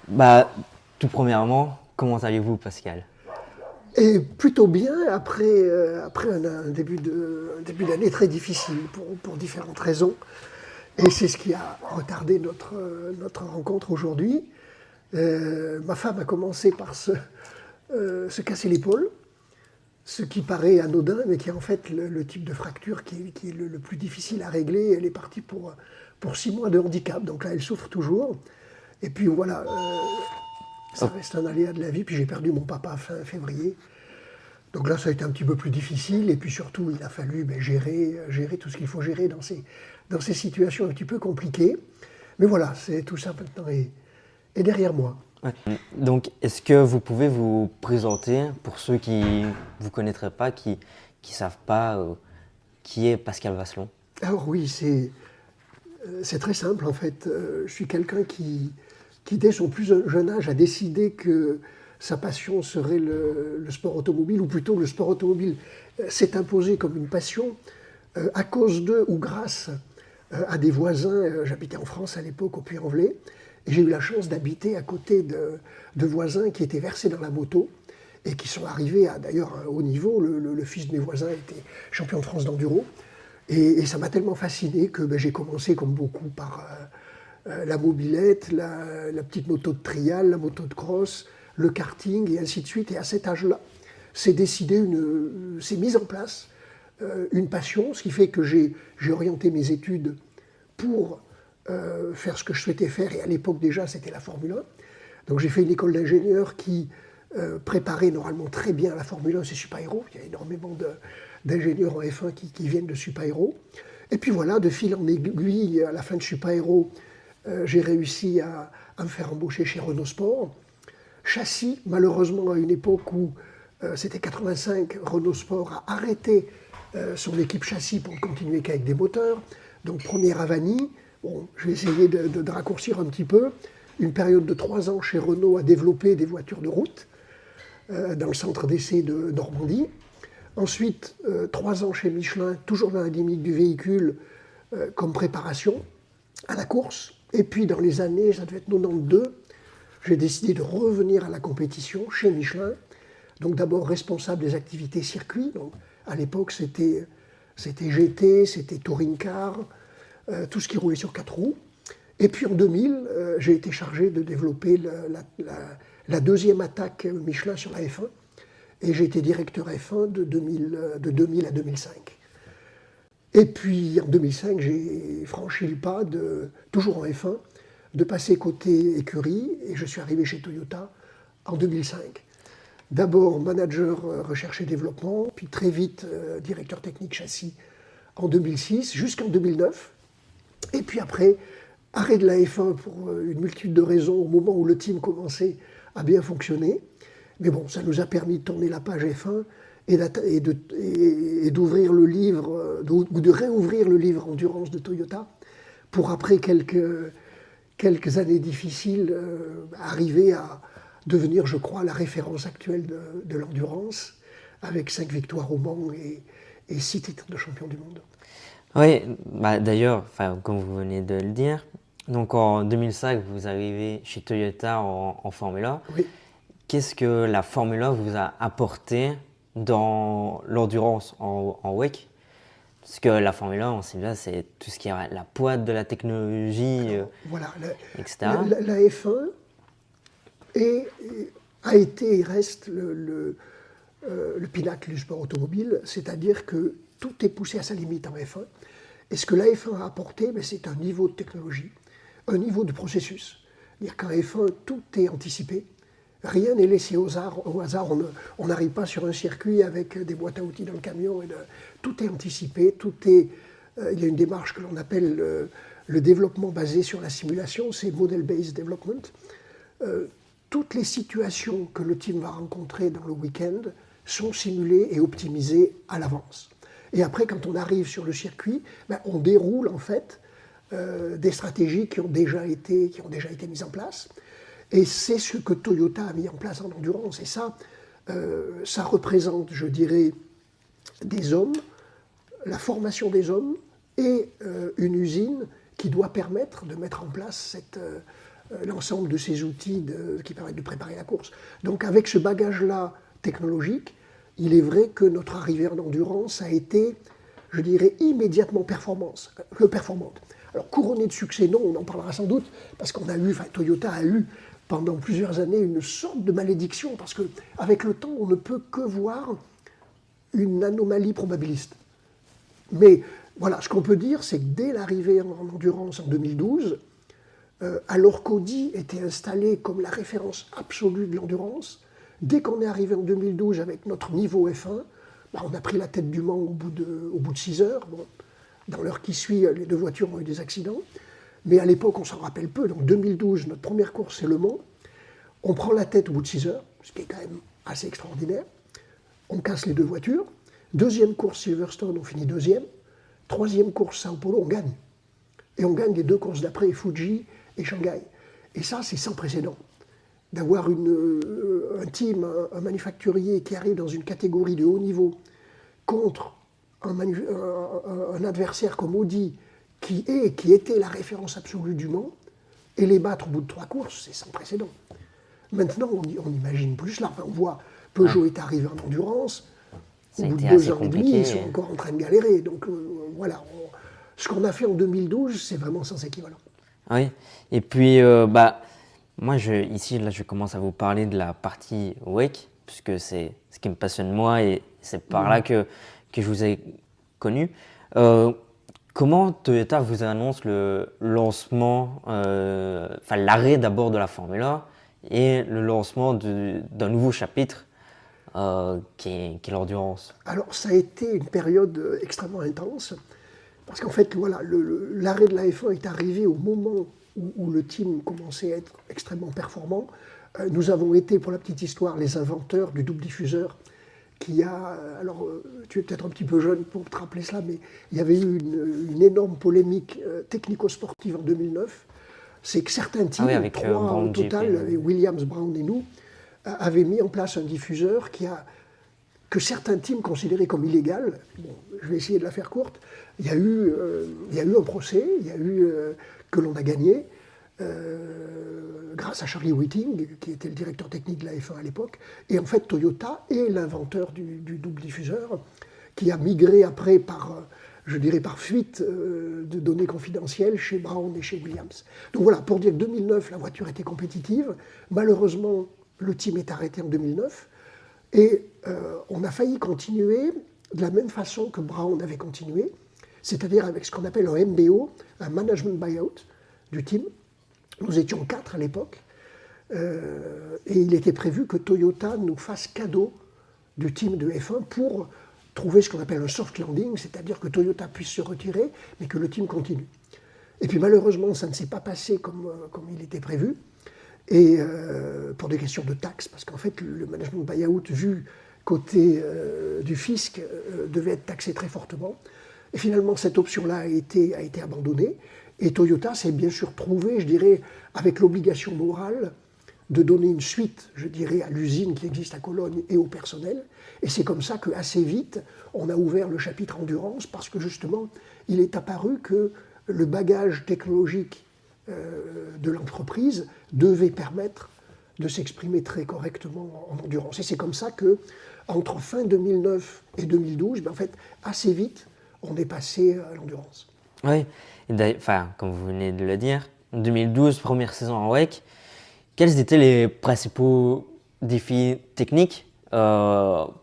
Bah, tout premièrement, comment allez-vous, Pascal? Et plutôt bien après un début d'année très difficile pour différentes raisons. Et c'est ce qui a retardé notre rencontre aujourd'hui. Ma femme a commencé par se casser l'épaule, ce qui paraît anodin, mais qui est en fait le type de fracture qui est le plus difficile à régler. Elle est partie pour 6 mois de handicap, donc là elle souffre toujours. Et puis voilà, ça Oh, reste un aléa de la vie. Puis j'ai perdu mon papa fin février. Donc là, ça a été un petit peu plus difficile. Et puis surtout, il a fallu gérer tout ce qu'il faut gérer dans ces situations un petit peu compliquées. Mais voilà, tout ça maintenant est derrière moi. ouais. Donc, est-ce que vous pouvez vous présenter pour ceux qui ne vous connaîtraient pas, qui savent pas qui est Pascal Vasselon? Alors oui, c'est très simple en fait. Je suis quelqu'un qui, dès son plus jeune âge, a décidé que sa passion serait le sport automobile, ou plutôt le sport automobile s'est imposé comme une passion à cause de ou grâce à des voisins. J'habitais en France à l'époque, au Puy-en-Velay, et j'ai eu la chance d'habiter à côté de voisins qui étaient versés dans la moto et qui sont arrivés à d'ailleurs un haut niveau. Le fils de mes voisins était champion de France d'enduro. Et ça m'a tellement fasciné que j'ai commencé, comme beaucoup, par la mobilette, la petite moto de trial, la moto de cross, le karting, et ainsi de suite. Et à cet âge-là, s'est mise en place une passion, ce qui fait que j'ai orienté mes études pour faire ce que je souhaitais faire. Et à l'époque déjà, c'était la Formule 1. Donc j'ai fait une école d'ingénieur qui préparait normalement très bien la Formule 1, c'est Super Héros. Il y a énormément d'ingénieurs en F1 qui viennent de Super Héros. Et puis voilà, de fil en aiguille, à la fin de Super Héros, j'ai réussi à me faire embaucher chez Renault Sport. Châssis, malheureusement, à une époque où c'était 85, Renault Sport a arrêté son équipe châssis pour ne continuer qu'avec des moteurs. Donc, première avanie. Bon, je vais essayer de raccourcir un petit peu. Une période de 3 ans chez Renault à développer des voitures de route dans le centre d'essai de Normandie. Ensuite, 3 ans chez Michelin, toujours dans la dynamique du véhicule, comme préparation à la course. Et puis, dans les années, ça devait être 92, j'ai décidé de revenir à la compétition chez Michelin. Donc d'abord responsable des activités circuit. Donc, à l'époque, c'était GT, c'était touring car, tout ce qui roulait sur 4 roues. Et puis en 2000, j'ai été chargé de développer la deuxième attaque Michelin sur la F1. Et j'ai été directeur F1 de 2000 à 2005. Et puis en 2005, j'ai franchi le pas, toujours en F1, de passer côté écurie, et je suis arrivé chez Toyota en 2005. D'abord manager recherche et développement, puis très vite directeur technique châssis en 2006 jusqu'en 2009. Et puis après, arrêt de la F1 pour une multitude de raisons au moment où le team commençait à bien fonctionner. Mais bon, ça nous a permis de tourner la page F1 et d'ouvrir le livre, ou de réouvrir le livre Endurance de Toyota, pour après quelques années difficiles, arriver à devenir, je crois, la référence actuelle de l'endurance, avec 5 victoires au Mans et 6 titres de champion du monde. Oui, bah, d'ailleurs, enfin, comme vous venez de le dire, donc en 2005, vous arrivez chez Toyota en Formule 1. Oui. Qu'est-ce que la Formule 1 vous a apporté dans l'endurance en WEC? Parce que la Formule 1, on sait bien, c'est tout ce qui est la pointe de la technologie, Voilà, etc. la F1 a été et reste le pinacle du sport automobile, c'est-à-dire que tout est poussé à sa limite en F1. Et ce que la F1 a apporté, c'est un niveau de technologie, un niveau de processus. C'est-à-dire qu'en F1, tout est anticipé. Rien n'est laissé au hasard. On n'arrive pas sur un circuit avec des boîtes à outils dans le camion. Tout est anticipé. Il y a une démarche que l'on appelle le développement basé sur la simulation. C'est Model-Based Development. Toutes les situations que le team va rencontrer dans le week-end sont simulées et optimisées à l'avance. Et après, quand on arrive sur le circuit, on déroule en fait des stratégies qui ont déjà été mises en place. Et c'est ce que Toyota a mis en place en endurance. Et ça représente, je dirais, des hommes, la formation des hommes et une usine qui doit permettre de mettre en place l'ensemble de ces outils qui permettent de préparer la course. Donc avec ce bagage-là technologique, il est vrai que notre arrivée en endurance a été, je dirais, immédiatement performante. Alors couronné de succès, non, on en parlera sans doute, parce qu'on a eu, Toyota a eu pendant plusieurs années une sorte de malédiction, parce qu'avec le temps, on ne peut que voir une anomalie probabiliste. Mais voilà, ce qu'on peut dire, c'est que dès l'arrivée en endurance en 2012, alors qu'Audi était installé comme la référence absolue de l'endurance, dès qu'on est arrivé en 2012 avec notre niveau F1, on a pris la tête du Mans au bout de 6 heures. Bon, dans l'heure qui suit, les deux voitures ont eu des accidents. Mais à l'époque, on s'en rappelle peu. Donc 2012, notre première course, c'est Le Mans. On prend la tête au bout de 6 heures, ce qui est quand même assez extraordinaire. On casse les deux voitures. Deuxième course, Silverstone, on finit deuxième. Troisième course, Sao Paulo, on gagne. Et on gagne les deux courses d'après, Fuji et Shanghai. Et ça, c'est sans précédent. D'avoir un team, un manufacturier qui arrive dans une catégorie de haut niveau contre un adversaire comme Audi, qui était la référence absolue du Mans, et les battre au bout de 3 courses, c'est sans précédent. Maintenant, on imagine plus là. On voit, Peugeot est arrivé en endurance, au bout de 2 ans et demi, ils sont encore en train de galérer. Donc voilà, ce qu'on a fait en 2012, c'est vraiment sans équivalent. Oui, et puis moi ici je commence à vous parler de la partie WEC, puisque c'est ce qui me passionne moi et c'est par là que je vous ai connu. Comment Toyota vous annonce le lancement, l'arrêt d'abord de la Formule 1 et le lancement d'un nouveau chapitre qui est l'endurance? Alors ça a été une période extrêmement intense, parce qu'en fait voilà, l'arrêt de la F1 est arrivé au moment où le team commençait à être extrêmement performant. Nous avons été, pour la petite histoire, les inventeurs du double diffuseur qui a... Alors, tu es peut-être un petit peu jeune pour te rappeler cela, mais il y avait eu une énorme polémique technico-sportive en 2009. C'est que certains teams, avec 3 au total, avec Williams, Brown et nous, avaient mis en place un diffuseur que certains teams considéraient comme illégal. Bon, je vais essayer de la faire courte. Il y a eu un procès, que l'on a gagné, grâce à Charlie Whiting, qui était le directeur technique de la F1 à l'époque. Et en fait, Toyota est l'inventeur du double diffuseur, qui a migré après par fuite de données confidentielles chez Brown et chez Williams. Donc voilà, pour dire que 2009, la voiture était compétitive. Malheureusement, le team est arrêté en 2009. Et on a failli continuer de la même façon que Brown avait continué, c'est-à-dire avec ce qu'on appelle un MBO, un management buyout du team. Nous étions 4 à l'époque, et il était prévu que Toyota nous fasse cadeau du team de F1 pour trouver ce qu'on appelle un soft landing, c'est-à-dire que Toyota puisse se retirer, mais que le team continue. Et puis malheureusement, ça ne s'est pas passé comme il était prévu, et pour des questions de taxes, parce qu'en fait, le management buyout, vu côté du fisc, devait être taxé très fortement. Et finalement, cette option-là a été abandonnée. Et Toyota s'est bien sûr trouvé, je dirais, avec l'obligation morale de donner une suite, je dirais, à l'usine qui existe à Cologne et au personnel. Et c'est comme ça qu'assez vite, on a ouvert le chapitre endurance, parce que justement, il est apparu que le bagage technologique de l'entreprise devait permettre de s'exprimer très correctement en endurance. Et c'est comme ça que, entre fin 2009 et 2012, en fait, assez vite, on est passé à l'endurance. Oui, comme vous venez de le dire, 2012, première saison en WEC, quels étaient les principaux défis techniques en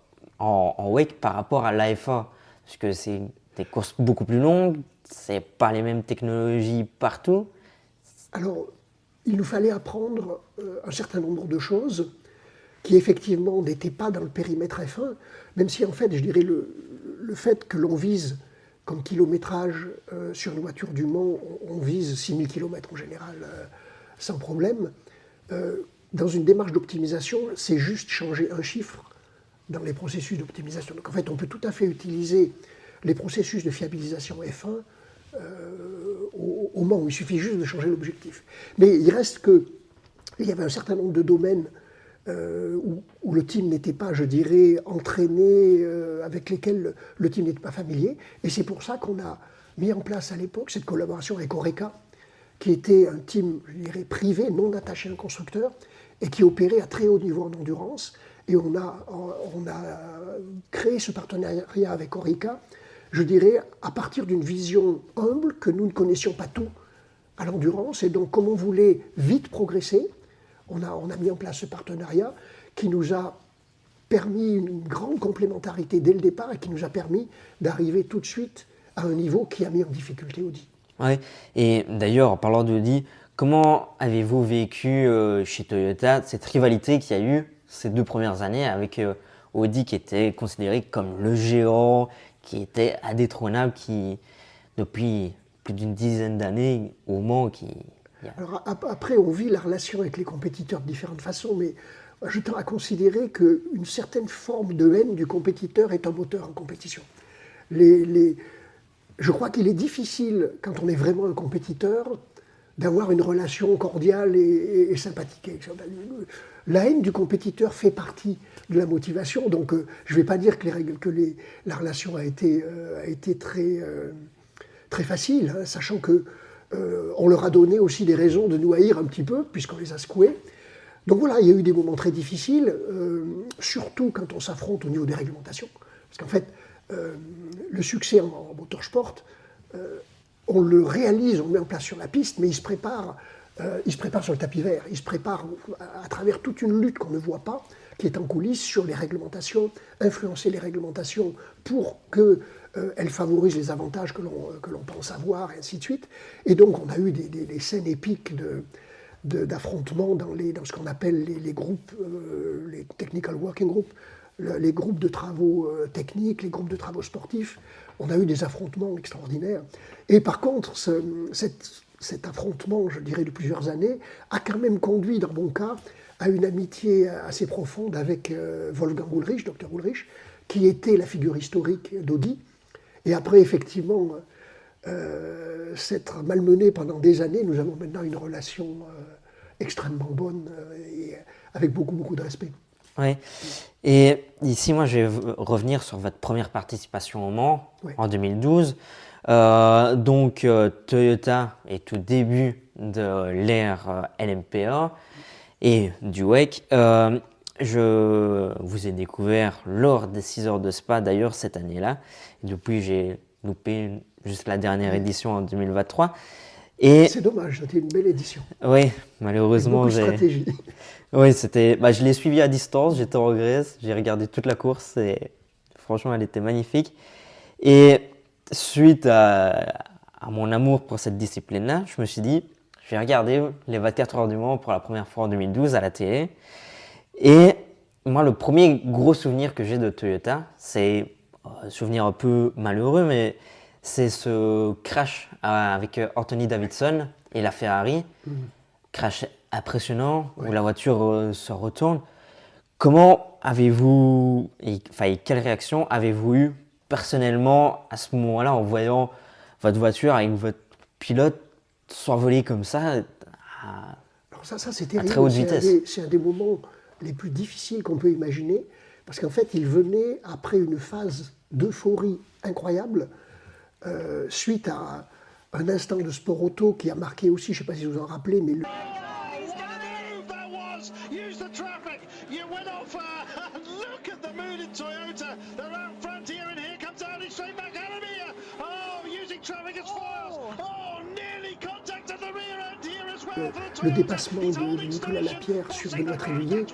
WEC par rapport à l'AFA? Parce que c'est des courses beaucoup plus longues, c'est pas les mêmes technologies partout. Alors, il nous fallait apprendre un certain nombre de choses qui effectivement n'étaient pas dans le périmètre F1, même si en fait, je dirais, le fait que l'on vise comme kilométrage sur une voiture du Mans, on vise 6000 km en général sans problème. Dans une démarche d'optimisation, c'est juste changer un chiffre dans les processus d'optimisation. Donc en fait, on peut tout à fait utiliser les processus de fiabilisation F1 au Mans, où il suffit juste de changer l'objectif. Mais il reste qu'il y avait un certain nombre de domaines où le team n'était pas, je dirais, entraîné, avec lesquels le team n'était pas familier. Et c'est pour ça qu'on a mis en place à l'époque cette collaboration avec Oreca, qui était un team, je dirais, privé, non attaché à un constructeur, et qui opérait à très haut niveau en endurance. Et on a créé ce partenariat avec Orica, je dirais, à partir d'une vision humble que nous ne connaissions pas tout à l'endurance. Et donc, comme on voulait vite progresser, on a mis en place ce partenariat qui nous a permis une grande complémentarité dès le départ et qui nous a permis d'arriver tout de suite à un niveau qui a mis en difficulté Audi. Ouais. Et d'ailleurs, en parlant d'Audi, comment avez-vous vécu chez Toyota cette rivalité qu'il y a eu ces 2 premières années avec Audi qui était considéré comme le géant, qui était indétrônable, qui depuis plus d'une dizaine d'années au Mans, Alors après, on vit la relation avec les compétiteurs de différentes façons, mais je tends à considérer qu'une certaine forme de haine du compétiteur est un moteur en compétition. Je crois qu'il est difficile, quand on est vraiment un compétiteur, d'avoir une relation cordiale et sympathique. La haine du compétiteur fait partie de la motivation, donc je ne vais pas dire que la relation a été très facile, hein, sachant que on leur a donné aussi des raisons de nous haïr un petit peu, puisqu'on les a secoués. Donc voilà, il y a eu des moments très difficiles, surtout quand on s'affronte au niveau des réglementations. Parce qu'en fait, le succès en motorsport, on le réalise, on le met en place sur la piste, mais il se prépare sur le tapis vert. Il se prépare à travers toute une lutte qu'on ne voit pas, qui est en coulisses sur les réglementations, influencer les réglementations pour qu'elles favorisent les avantages que l'on pense avoir, et ainsi de suite. Et donc, on a eu des scènes épiques d'affrontements dans ce qu'on appelle les groupes, les Technical Working Groups, les groupes de travaux techniques, les groupes de travaux sportifs. On a eu des affrontements extraordinaires. Et par contre, cet affrontement, je dirais, de plusieurs années, a quand même conduit, dans mon cas, à une amitié assez profonde avec Wolfgang Ullrich, Dr Ullrich, qui était la figure historique d'Audi. Et après, effectivement, s'être malmené pendant des années, nous avons maintenant une relation extrêmement bonne et avec beaucoup, beaucoup de respect. Oui. Et ici, moi, je vais revenir sur votre première participation au Mans en 2012. Donc, Toyota est au début de l'ère LMP1 et du WEC. Je vous ai découvert lors des 6 heures de Spa, d'ailleurs, cette année-là. Et depuis, j'ai loupé juste la dernière édition en 2023. Et c'est dommage, c'était une belle édition. Oui, malheureusement. Avec beaucoup de stratégie. Oui, je l'ai suivi à distance, j'étais en Grèce, j'ai regardé toute la course et franchement, elle était magnifique. Et suite à mon amour pour cette discipline-là, je me suis dit, je vais regarder les 24 heures du Mans pour la première fois en 2012 à la télé. Et moi, le premier gros souvenir que j'ai de Toyota, c'est un souvenir un peu malheureux, mais c'est ce crash avec Anthony Davidson et la Ferrari. Crash impressionnant, où la voiture se retourne. Comment avez-vous, quelle réaction avez-vous eu personnellement à ce moment-là en voyant votre voiture avec votre pilote s'envoler comme ça Alors ça c'est terrible. À très haute vitesse. C'est un des moments les plus difficiles qu'on peut imaginer, parce qu'en fait, il venait après une phase d'euphorie incroyable, suite à un instant de sport auto qui a marqué aussi, je ne sais pas si vous en rappelez, mais le dépassement de Nicolas Lapierre sur Benoît Tréluyer,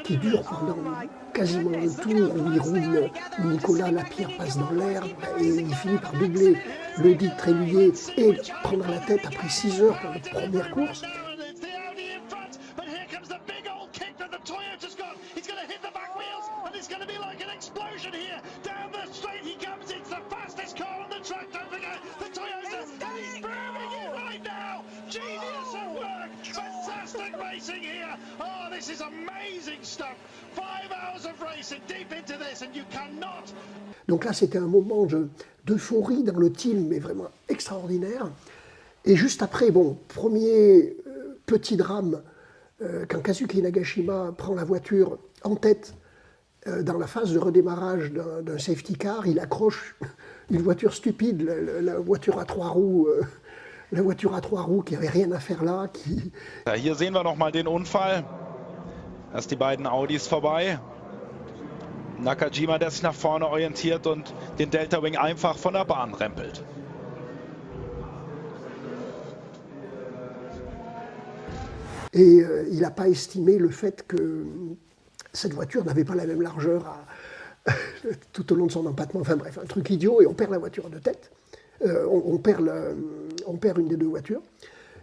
qui dure pendant quasiment un tour où il roule, où Nicolas Lapierre passe dans l'herbe et il finit par doubler l'Audi de Tréluyer et prendre la tête après 6 heures pour notre première course. Donc là, c'était un moment d'euphorie dans le team, mais vraiment extraordinaire. Et juste après, premier petit drame, quand Kazuki Nagashima prend la voiture en tête dans la phase de redémarrage d'un safety car, il accroche une voiture stupide, la voiture à 3 roues la voiture à 3 roues qui avait rien à faire là, qui... Ja, hier sehen wir nochmal den Unfall. Erst die beiden Audis vorbei. Nakajima, der sich nach vorne orientiert und den Delta Wing einfach von der Bahn rempelt. Et il n'a pas estimé le fait que cette voiture n'avait pas la même largeur tout au long de son empattement. Enfin bref, un truc idiot, et on perd la voiture de tête. On perd une des deux voitures.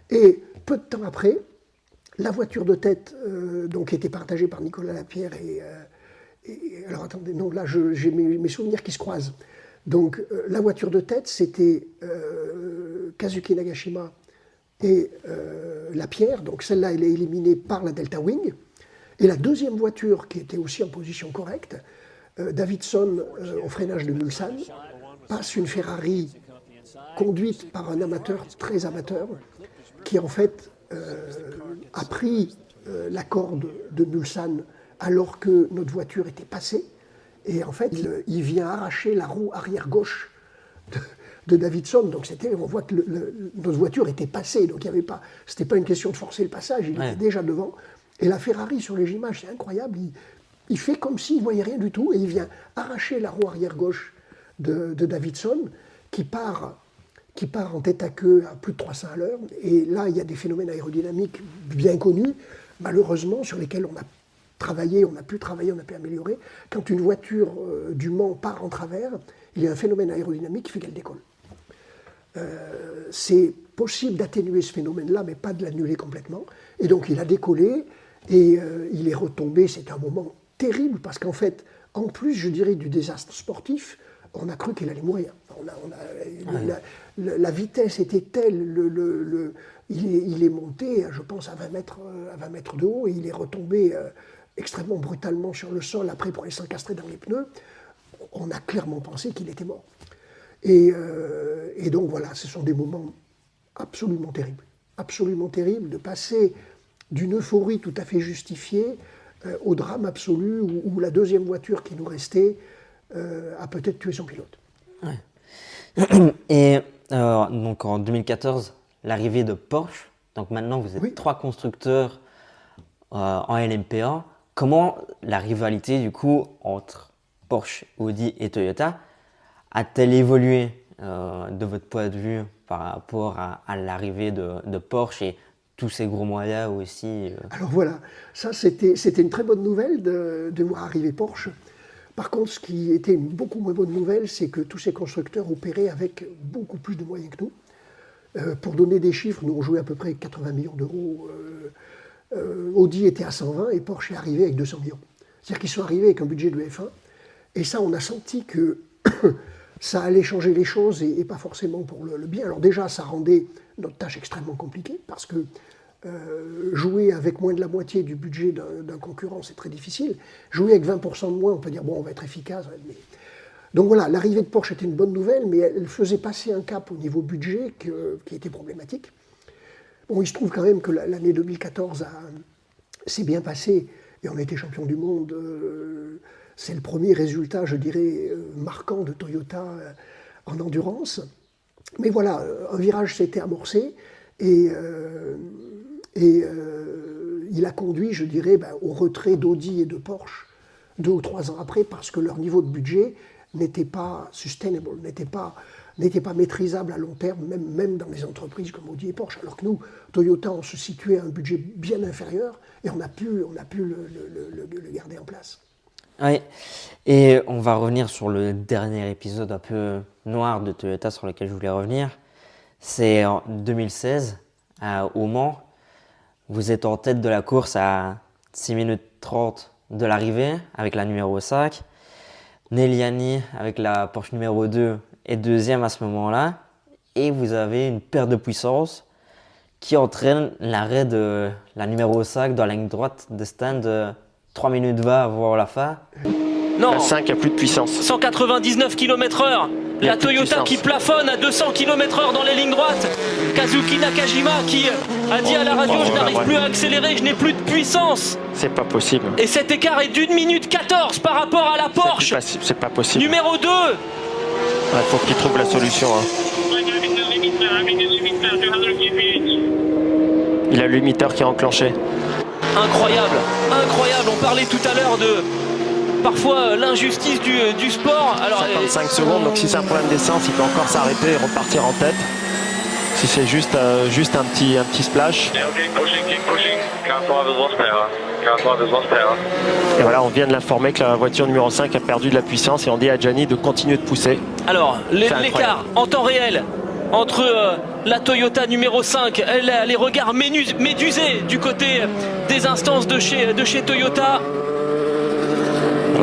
Et peu de temps après, la voiture de tête, donc était partagée par Nicolas Lapierre alors attendez, non, là j'ai mes souvenirs qui se croisent. Donc la voiture de tête, c'était Kazuki Nagashima et Lapierre, donc celle-là elle est éliminée par la Delta Wing. Et la deuxième voiture, qui était aussi en position correcte, Davidson au freinage de Mulsanne, passe une Ferrari conduite par un amateur, très amateur, qui en fait a pris la corde de Mulsanne alors que notre voiture était passée. Et en fait, il vient arracher la roue arrière gauche de Davidson. Donc on voit que notre voiture était passée, donc c'était pas une question de forcer le passage, il était déjà devant. Et la Ferrari sur les images, c'est incroyable, il fait comme s'il ne voyait rien du tout, et il vient arracher la roue arrière gauche de Davidson, qui part en tête à queue à plus de 300 à l'heure. Et là, il y a des phénomènes aérodynamiques bien connus, malheureusement, sur lesquels on a travaillé, on a pu améliorer. Quand une voiture du Mans part en travers, il y a un phénomène aérodynamique qui fait qu'elle décolle. C'est possible d'atténuer ce phénomène-là, mais pas de l'annuler complètement. Et donc il a décollé, et il est retombé. C'était un moment terrible, parce qu'en fait, en plus, je dirais, du désastre sportif, on a cru qu'il allait mourir. La vitesse était telle, il est monté, je pense, à 20 mètres de haut, et il est retombé extrêmement brutalement sur le sol, après pour aller s'encastrer dans les pneus. On a clairement pensé qu'il était mort. Et donc voilà, ce sont des moments absolument terribles de passer d'une euphorie tout à fait justifiée au drame absolu où la deuxième voiture qui nous restait a peut-être tué son pilote. Ouais. Et donc en 2014, l'arrivée de Porsche. Donc maintenant, vous êtes 3 constructeurs en LMP1. Comment la rivalité du coup entre Porsche, Audi et Toyota a-t-elle évolué de votre point de vue par rapport à l'arrivée de Porsche et tous ces gros moyens aussi Alors voilà, ça c'était une très bonne nouvelle de voir arriver Porsche. Par contre, ce qui était une beaucoup moins bonne nouvelle, c'est que tous ces constructeurs opéraient avec beaucoup plus de moyens que nous. Pour donner des chiffres, nous on jouait à peu près 80 millions d'euros. Audi était à 120 et Porsche est arrivé avec 200 millions. C'est-à-dire qu'ils sont arrivés avec un budget de F1. Et ça, on a senti que ça allait changer les choses et pas forcément pour le bien. Alors déjà, ça rendait notre tâche extrêmement compliquée, parce que jouer avec moins de la moitié du budget d'un concurrent, c'est très difficile. Jouer avec 20% de moins, on peut dire, bon, on va être efficace. Mais... Donc voilà, l'arrivée de Porsche était une bonne nouvelle, mais elle faisait passer un cap au niveau budget qui était problématique. Bon, il se trouve quand même que l'année 2014 s'est bien passée, et on a été champion du monde. C'est le premier résultat, je dirais, marquant de Toyota en endurance. Mais voilà, un virage s'était amorcé, et il a conduit, je dirais, au retrait d'Audi et de Porsche 2 ou 3 ans après, parce que leur niveau de budget n'était pas sustainable, n'était pas maîtrisable à long terme, même dans les entreprises comme Audi et Porsche. Alors que nous, Toyota, on se situait à un budget bien inférieur, et on a pu le garder en place. Oui, et on va revenir sur le dernier épisode un peu noir de Toyota sur lequel je voulais revenir. C'est en 2016, au Mans. Vous êtes en tête de la course à 6 minutes 30 de l'arrivée avec la numéro 5. Neliani avec la Porsche numéro 2 est deuxième à ce moment-là. Et vous avez une perte de puissance qui entraîne l'arrêt de la numéro 5 dans la ligne droite de stand 3 minutes 20 avant la fin. Non, la 5 a plus de puissance. 199 km/h. La Toyota qui plafonne à 200 km/h dans les lignes droites. Kazuki Nakajima qui a dit à la radio, je n'arrive plus à accélérer, je n'ai plus de puissance. C'est pas possible. Et cet écart est d'1 minute 14 par rapport à la Porsche. C'est pas possible. Numéro 2. Il faut qu'il trouve la solution. Il a le limiteur qui est enclenché. Incroyable, incroyable. On parlait tout à l'heure de parfois l'injustice du sport. Alors, 55 secondes, donc si c'est un problème d'essence, il peut encore s'arrêter et repartir en tête. Si c'est juste un petit splash. Et voilà, on vient de l'informer que la voiture numéro 5 a perdu de la puissance et on dit à Gianni de continuer de pousser. Alors, l'écart en temps réel entre la Toyota numéro 5, les regards médusés du côté des instances de chez Toyota.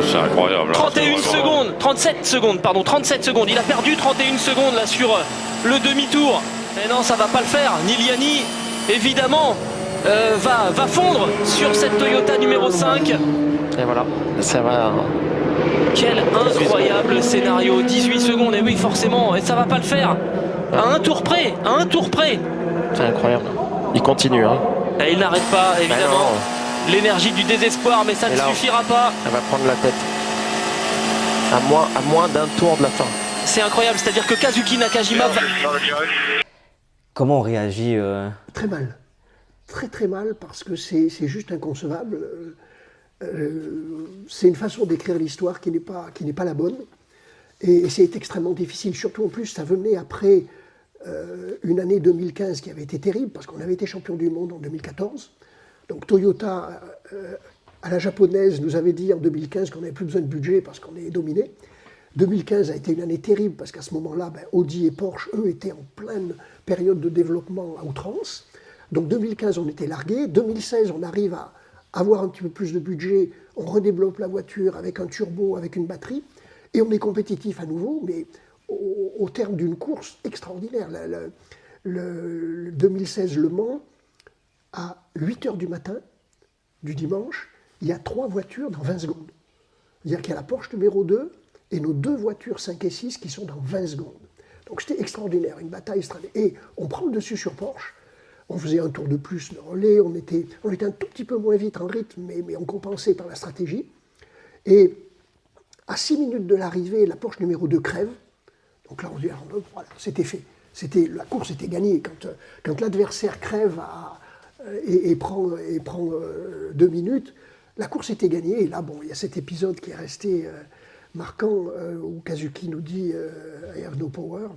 C'est incroyable. 31 secondes, 37 secondes, pardon, 37 secondes. Il a perdu 31 secondes là sur le demi-tour. Mais non, ça va pas le faire. Niliani, évidemment, va fondre sur cette Toyota numéro 5. Et voilà, ça va. Quel incroyable scénario. 18 secondes, et oui, forcément, et ça va pas le faire. À un tour près, à un tour près. C'est incroyable. Il continue. Hein. Et il n'arrête pas, évidemment. L'énergie du désespoir, mais ça ne suffira pas. Elle va prendre la tête. À moins d'un tour de la fin. C'est incroyable, c'est-à-dire que Kazuki Nakajima va... Comment on réagit Très mal. Très très mal, parce que c'est juste inconcevable. C'est une façon d'écrire l'histoire qui n'est pas la bonne. Et c'est extrêmement difficile, surtout en plus, ça venait après une année 2015 qui avait été terrible, parce qu'on avait été champion du monde en 2014. Donc Toyota, à la japonaise, nous avait dit en 2015 qu'on n'avait plus besoin de budget parce qu'on est dominé. 2015 a été une année terrible parce qu'à ce moment-là, Audi et Porsche, eux, étaient en pleine période de développement à outrance. Donc 2015, on était largués. 2016, on arrive à avoir un petit peu plus de budget. On redéveloppe la voiture avec un turbo, avec une batterie. Et on est compétitif à nouveau, mais au terme d'une course extraordinaire. Le 2016 Le Mans, à 8h du matin, du dimanche, il y a 3 voitures dans 20 secondes. C'est-à-dire qu'il y a la Porsche numéro 2 et nos 2 voitures 5 et 6 qui sont dans 20 secondes. Donc c'était extraordinaire, une bataille extraordinaire. Et on prend le dessus sur Porsche, on faisait un tour de plus de relais, on était un tout petit peu moins vite en rythme, mais on compensait par la stratégie. Et à 6 minutes de l'arrivée, la Porsche numéro 2 crève. Donc là, on dit, voilà, c'était fait. La course était gagnée. Quand l'adversaire crève et prend 2 minutes, la course était gagnée. Et là, il y a cet épisode qui est resté marquant où Kazuki nous dit I have no power.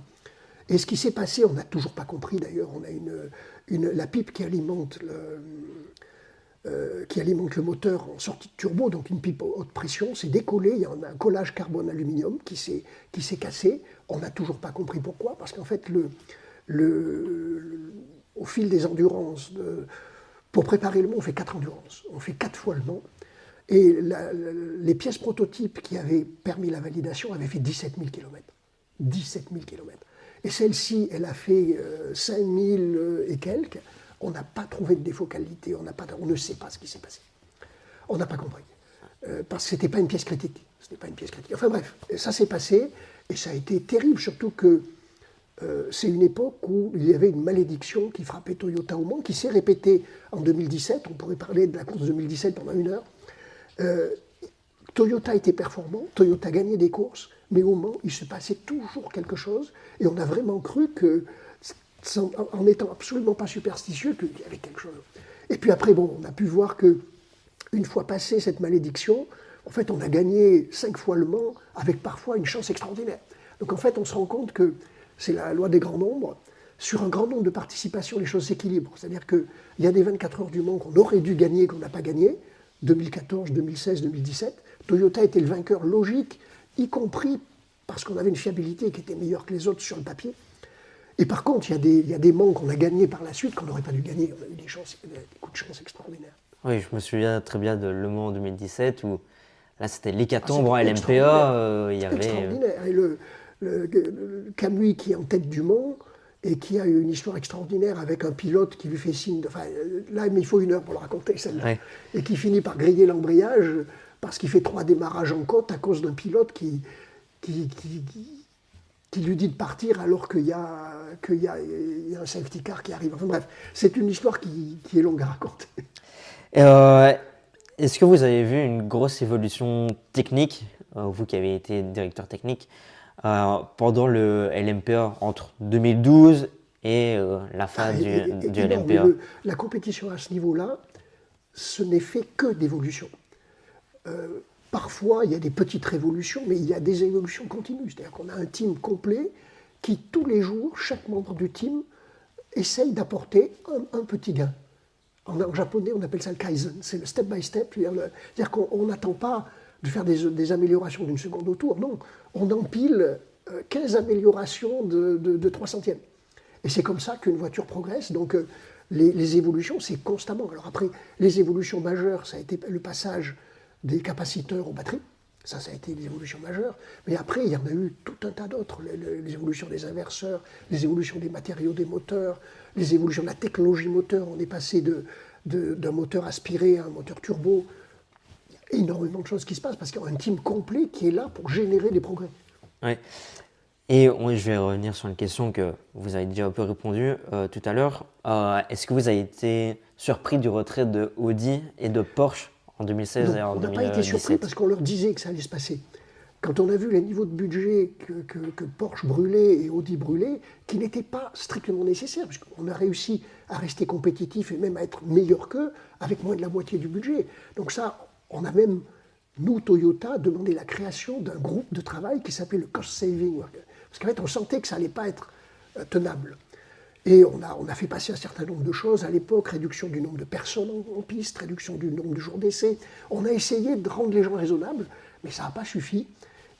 Et ce qui s'est passé, on n'a toujours pas compris d'ailleurs. On a la pipe qui alimente le moteur en sortie de turbo, donc une pipe haute pression, s'est décollée. Il y a un collage carbone-aluminium qui s'est cassé. On n'a toujours pas compris pourquoi, parce qu'en fait, au fil des endurances, pour préparer le Mans, on fait 4 endurances. On fait 4 fois le Mans. Et les pièces prototypes qui avaient permis la validation avaient fait 17 000 km. 17 000 km. Et celle-ci, elle a fait 5 000 et quelques. On n'a pas trouvé de défaut qualité, on ne sait pas ce qui s'est passé. On n'a pas compris. Parce que ce n'était pas une pièce critique. Enfin bref, ça s'est passé et ça a été terrible, surtout que c'est une époque où il y avait une malédiction qui frappait Toyota au Mans, qui s'est répétée en 2017. On pourrait parler de la course 2017 pendant 1 heure. Toyota était performant, Toyota gagnait des courses, mais au Mans, il se passait toujours quelque chose et on a vraiment cru que, en n'étant absolument pas superstitieux, qu'il y avait quelque chose. Et puis après, on a pu voir que une fois passée cette malédiction, en fait, on a gagné 5 fois le Mans avec parfois une chance extraordinaire. Donc en fait, on se rend compte que c'est la loi des grands nombres. Sur un grand nombre de participations, les choses s'équilibrent. C'est-à-dire qu'il y a des 24 heures du Mans qu'on aurait dû gagner, qu'on n'a pas gagné, 2014, 2016, 2017. Toyota était le vainqueur logique, y compris parce qu'on avait une fiabilité qui était meilleure que les autres sur le papier. Et par contre, il y a des Mans qu'on a gagnés par la suite qu'on n'aurait pas dû gagner. On a eu des coups de chance extraordinaires. Oui, je me souviens très bien de Le Mans 2017 où là c'était l'hécatombe en LMPA. Il y avait extraordinaire. Et le Camus qui est en tête du Mans et qui a une histoire extraordinaire avec un pilote qui lui fait signe. Là, il faut 1 heure pour le raconter, celle-là. Ouais. Et qui finit par griller l'embrayage parce qu'il fait 3 démarrages en côte à cause d'un pilote qui lui dit de partir alors qu'il y a un safety car qui arrive. Enfin bref, c'est une histoire qui est longue à raconter. Est-ce que vous avez vu une grosse évolution technique, vous qui avez été directeur technique, pendant le LMP1 entre 2012 et la fin du énorme. LMPA. La compétition à ce niveau-là, ce n'est fait que d'évolution. Parfois, il y a des petites révolutions, mais il y a des évolutions continues. C'est-à-dire qu'on a un team complet qui, tous les jours, chaque membre du team essaye d'apporter un petit gain. En japonais, on appelle ça le kaizen. C'est le step by step. C'est-à-dire qu'on n'attend pas de faire des améliorations d'une seconde au tour. Non, on empile 15 améliorations de 3 centièmes. Et c'est comme ça qu'une voiture progresse. Donc, les évolutions, c'est constamment. Alors après, les évolutions majeures, ça a été le passage des capaciteurs aux batteries. Ça a été des évolutions majeures. Mais après, il y en a eu tout un tas d'autres. Les évolutions des inverseurs, les évolutions des matériaux des moteurs, les évolutions de la technologie moteur. On est passé d'un moteur aspiré à un moteur turbo. Il y a énormément de choses qui se passent parce qu'il y a un team complet qui est là pour générer des progrès. Ouais. Et je vais revenir sur une question que vous avez déjà un peu répondu tout à l'heure. Est-ce que vous avez été surpris du retrait de Audi et de Porsche en 2016 non, et en 2017? On n'a pas été surpris parce qu'on leur disait que ça allait se passer. Quand on a vu les niveaux de budget que Porsche brûlait et Audi brûlait, qui n'étaient pas strictement nécessaires, parce qu'on a réussi à rester compétitif et même à être meilleur qu'eux avec moins de la moitié du budget. Donc ça, on a même, nous, Toyota, demandé la création d'un groupe de travail qui s'appelait le Cost Saving Work. Parce qu'en fait, on sentait que ça n'allait pas être tenable. Et on a fait passer un certain nombre de choses à l'époque, réduction du nombre de personnes en piste, réduction du nombre de jours d'essai. On a essayé de rendre les gens raisonnables, mais ça n'a pas suffi.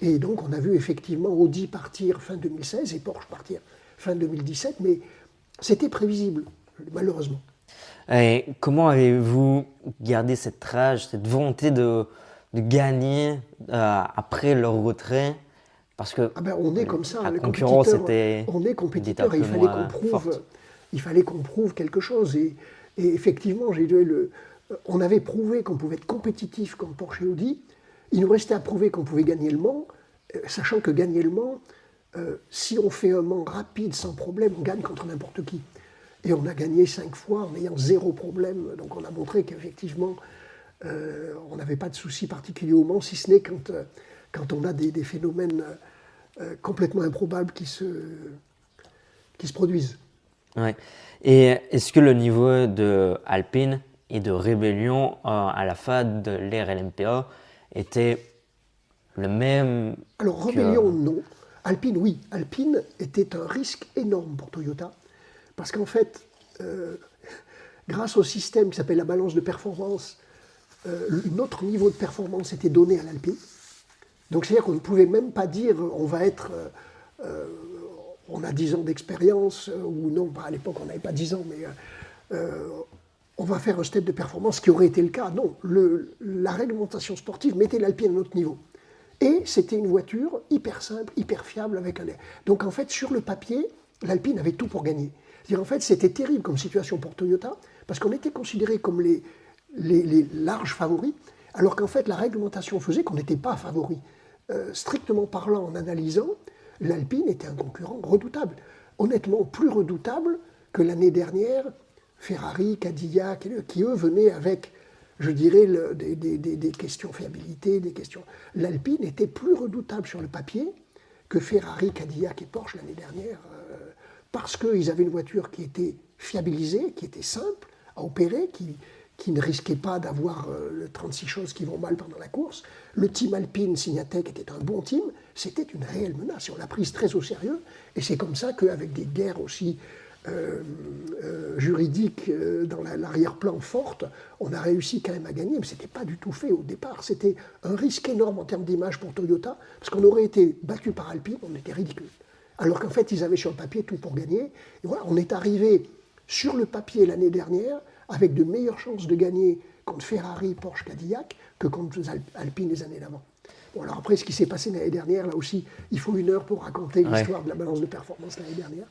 Et donc, on a vu effectivement Audi partir fin 2016 et Porsche partir fin 2017, mais c'était prévisible, malheureusement. Et comment avez-vous gardé cette rage, cette volonté de gagner après leur retrait? Parce que on est comme ça, la les concurrence compétiteurs, était on est compétiteurs et il fallait qu'on prouve quelque chose. Et effectivement, on avait prouvé qu'on pouvait être compétitif comme Porsche et Audi. Il nous restait à prouver qu'on pouvait gagner le Mans, sachant que gagner le Mans, si on fait un Mans rapide sans problème, on gagne contre n'importe qui. Et on a gagné 5 fois en ayant 0 problème. Donc on a montré qu'effectivement, on n'avait pas de soucis particuliers au Mans, si ce n'est quand on a des phénomènes complètement improbables qui se produisent. Ouais. Et est-ce que le niveau de Alpine et de rébellion à la fin de l'ère LMPA était le même? Alors, rébellion, non. Alpine, oui. Alpine était un risque énorme pour Toyota, parce qu'en fait, grâce au système qui s'appelle la balance de performance, notre niveau de performance était donné à l'Alpine. Donc, c'est-à-dire qu'on ne pouvait même pas dire on va être... on a 10 ans d'expérience, ou non, à l'époque on n'avait pas 10 ans, mais on va faire un step de performance, ce qui aurait été le cas. Non, la réglementation sportive mettait l'Alpine à notre niveau. Et c'était une voiture hyper simple, hyper fiable avec un air. Donc en fait, sur le papier, l'Alpine avait tout pour gagner. C'est-à-dire, en fait, c'était terrible comme situation pour Toyota, parce qu'on était considérés comme les larges favoris, alors qu'en fait, la réglementation faisait qu'on n'était pas favoris. Strictement parlant, en analysant, l'Alpine était un concurrent redoutable. Honnêtement, plus redoutable que l'année dernière, Ferrari, Cadillac, qui eux venaient avec, je dirais, des questions fiabilité, des questions... L'Alpine était plus redoutable sur le papier que Ferrari, Cadillac et Porsche l'année dernière, parce qu'ils avaient une voiture qui était fiabilisée, qui était simple à opérer, qui ne risquait pas d'avoir 36 choses qui vont mal pendant la course. Le team Alpine, Signatec, était un bon team. C'était une réelle menace et on l'a prise très au sérieux. Et c'est comme ça qu'avec des guerres aussi juridiques dans l'arrière-plan forte, on a réussi quand même à gagner. Mais ce n'était pas du tout fait au départ. C'était un risque énorme en termes d'image pour Toyota, parce qu'on aurait été battu par Alpine, on était ridicule. Alors qu'en fait, ils avaient sur le papier tout pour gagner. Et voilà, on est arrivé sur le papier l'année dernière avec de meilleures chances de gagner contre Ferrari, Porsche, Cadillac que contre Alpine les années d'avant. Bon, alors après, ce qui s'est passé l'année dernière, là aussi, il faut 1 heure pour raconter l'histoire de la balance de performance l'année dernière.